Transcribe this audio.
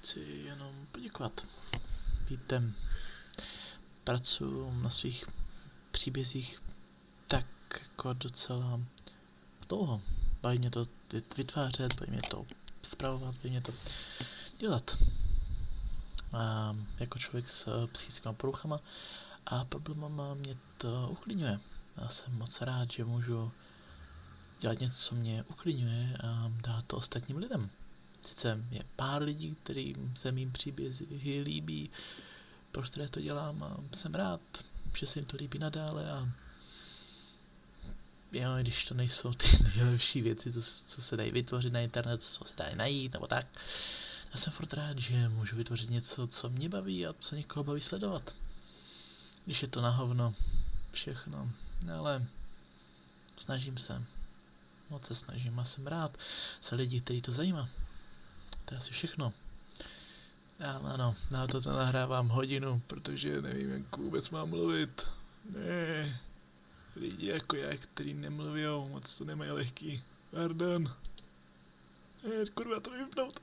chci jenom poděkovat. Víte, pracuji na svých příbězích tak jako docela dlouho. Baví mě to vytvářet, baví mě to spravovat, baví mě to dělat. A jako člověk s psychickými poruchama a problémama mě to uklidňuje. Já jsem moc rád, že můžu dělat něco, co mě uklidňuje a dát to ostatním lidem. Sice je pár lidí, kterým se mým příběhy líbí, pro které to dělám a jsem rád, že se jim to líbí nadále a jo, když to nejsou ty nejlepší věci, co se dají vytvořit na internetu, co se dají najít nebo tak. Já jsem furt rád, že můžu vytvořit něco, co mě baví a co někoho baví sledovat. Když je to na hovno, všechno, ale snažím se. Moc se snažím a jsem rád za lidi, který to zajímá. To je asi všechno. Já ano, na to nahrávám hodinu, protože nevím, jak vůbec mám mluvit. Ne, lidi jako já, který nemluví, moc to nemají lehký. Pardon. Kurva, to nevypnout.